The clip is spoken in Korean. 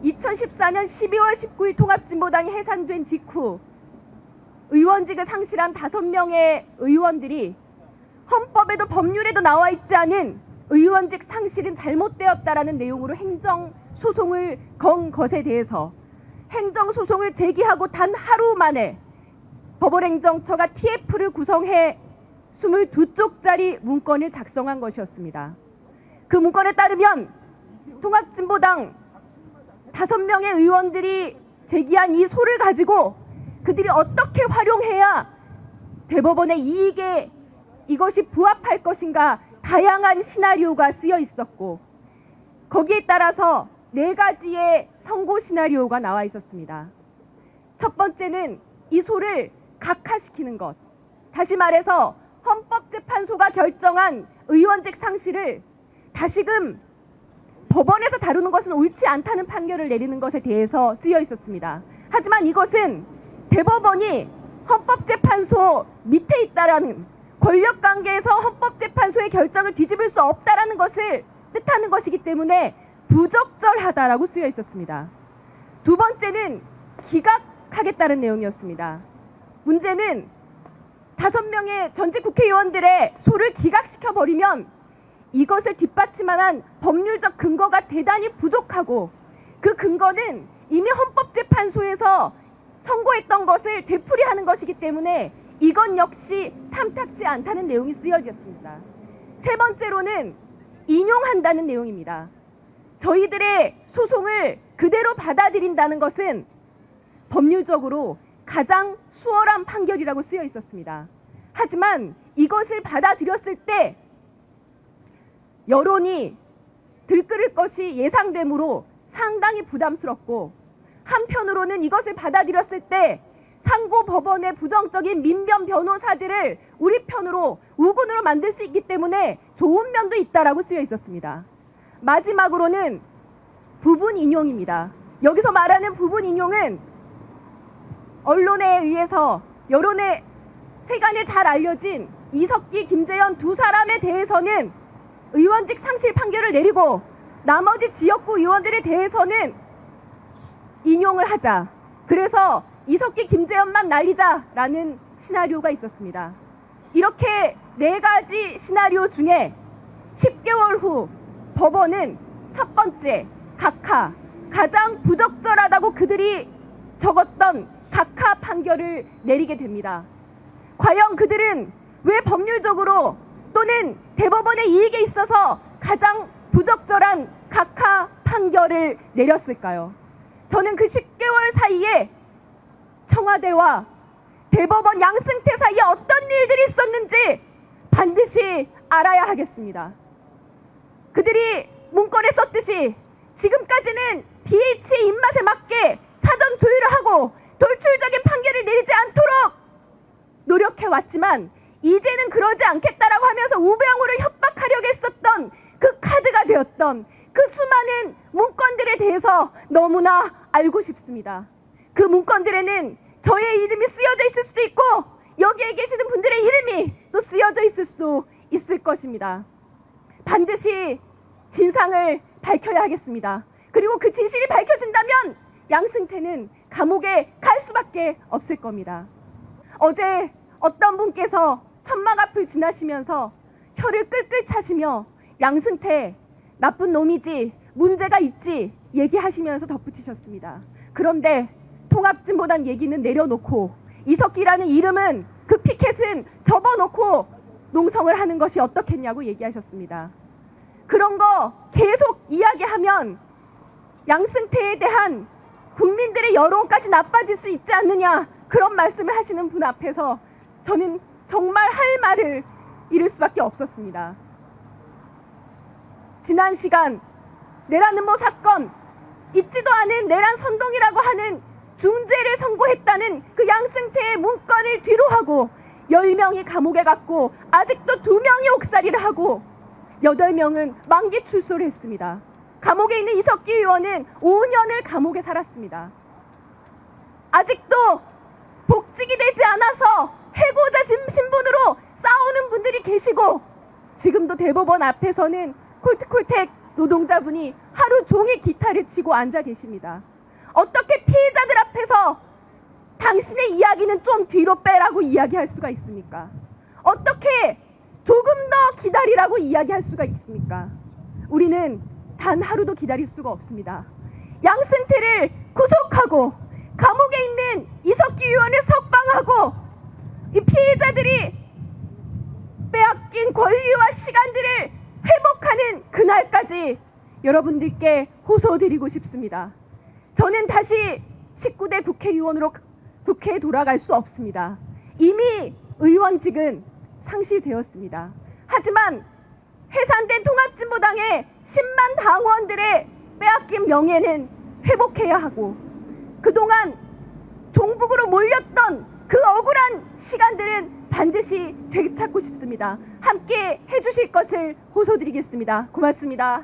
2014년 12월 19일 통합진보당이 해산된 직후 의원직을 상실한 5명의 의원들이 헌법에도 법률에도 나와 있지 않은 의원직 상실은 잘못되었다라는 내용으로 행정소송을 건 것에 대해서 행정소송을 제기하고 단 하루 만에 법원행정처가 TF를 구성해 22쪽짜리 문건을 작성한 것이었습니다. 그 문건에 따르면 통합진보당 5명의 의원들이 제기한 이 소를 가지고 그들이 어떻게 활용해야 대법원의 이익에 이것이 부합할 것인가 다양한 시나리오가 쓰여 있었고 거기에 따라서 4가지의 선고 시나리오가 나와 있었습니다. 첫 번째는 이 소를 각하시키는 것. 다시 말해서 헌법재판소가 결정한 의원직 상실을 다시금 법원에서 다루는 것은 옳지 않다는 판결을 내리는 것에 대해서 쓰여 있었습니다. 하지만 이것은 대법원이 헌법재판소 밑에 있다라는 권력관계에서 헌법재판소의 결정을 뒤집을 수 없다라는 것을 뜻하는 것이기 때문에 부적절하다라고 쓰여 있었습니다. 두 번째는 기각하겠다는 내용이었습니다. 문제는 5명의 전직 국회의원들의 소를 기각시켜버리면 이것을 뒷받침하는 법률적 근거가 대단히 부족하고 그 근거는 이미 헌법재판소에서 선고했던 것을 되풀이하는 것이기 때문에 이건 역시 탐탁지 않다는 내용이 쓰여졌습니다. 세 번째로는 인용한다는 내용입니다. 저희들의 소송을 그대로 받아들인다는 것은 법률적으로 가장 수월한 판결이라고 쓰여 있었습니다. 하지만 이것을 받아들였을 때 여론이 들끓을 것이 예상되므로 상당히 부담스럽고 한편으로는 이것을 받아들였을 때 상고 법원의 부정적인 민변 변호사들을 우리 편으로 우군으로 만들 수 있기 때문에 좋은 면도 있다라고 쓰여 있었습니다. 마지막으로는 부분 인용입니다. 여기서 말하는 부분 인용은 언론에 의해서 여론의 세간에 잘 알려진 이석기, 김재현 두 사람에 대해서는 의원직 상실 판결을 내리고 나머지 지역구 의원들에 대해서는 인용을 하자. 그래서 이석기, 김재현만 날리자라는 시나리오가 있었습니다. 이렇게 4가지 시나리오 중에 10개월 후 법원은 첫 번째 각하, 가장 부적절하다고 그들이 적었던 각하 판결을 내리게 됩니다. 과연 그들은 왜 법률적으로 또는 대법원의 이익에 있어서 가장 부적절한 각하 판결을 내렸을까요? 저는 그 10개월 사이에 청와대와 대법원 양승태 사이에 어떤 일들이 있었는지 반드시 알아야 하겠습니다. 그들이 문건에 썼듯이 지금까지는 BH의 입맛에 맞게 사전 조율을 하고 돌출적인 판결을 내리지 않도록 노력해왔지만 이제는 그러지 않겠다라고 하면서 우병우를 협박하려고 했었던 그 카드가 되었던 그 수많은 문건들에 대해서 너무나 알고 싶습니다. 그 문건들에는 저의 이름이 쓰여져 있을 수도 있고 여기에 계시는 분들의 이름이 또 쓰여져 있을 수도 있을 것입니다. 반드시 진상을 밝혀야 하겠습니다. 그리고 그 진실이 밝혀진다면 양승태는 감옥에 갈 수밖에 없을 겁니다. 어제 어떤 분께서 천막 앞을 지나시면서 혀를 끌끌 차시며 양승태 나쁜 놈이지 문제가 있지 얘기하시면서 덧붙이셨습니다. 그런데 통합진보당 얘기는 내려놓고 이석기라는 이름은 그 피켓은 접어놓고 농성을 하는 것이 어떻겠냐고 얘기하셨습니다. 그런 거 계속 이야기하면 양승태에 대한 국민들의 여론까지 나빠질 수 있지 않느냐 그런 말씀을 하시는 분 앞에서 저는 정말 할 말을 잃을 수밖에 없었습니다. 지난 시간 내란음모 사건 있지도 않은 내란 선동이라고 하는 중죄를 선고했다는 그 양승태의 문건을 뒤로하고 10명이 감옥에 갔고 아직도 2명이 옥살이를 하고 8명은 만기 출소를 했습니다. 감옥에 있는 이석기 의원은 5년을 감옥에 살았습니다. 아직도 복직이 되지 않아서 해고자 신분으로 싸우는 분들이 계시고 지금도 대법원 앞에서는 콜트콜택 노동자분이 하루 종일 기타를 치고 앉아 계십니다. 어떻게 피해자들 앞에서 당신의 이야기는 좀 뒤로 빼라고 이야기할 수가 있습니까? 어떻게 조금 더 기다리라고 이야기할 수가 있습니까? 우리는 단 하루도 기다릴 수가 없습니다. 양승태를 구속하고 감옥에 있는 이석기 의원을 석방하고 이 피해자들이 빼앗긴 권리와 시간들을 회복하는 그날까지 여러분들께 호소드리고 싶습니다. 저는 다시 19대 국회의원으로 국회에 돌아갈 수 없습니다. 이미 의원직은 상실되었습니다. 하지만 해산된 통합진보당의 10만 당원들의 빼앗긴 명예는 회복해야 하고 그동안 종북으로 몰렸던 그 억울한 시간들은 반드시 되찾고 싶습니다. 함께 해주실 것을 호소드리겠습니다. 고맙습니다.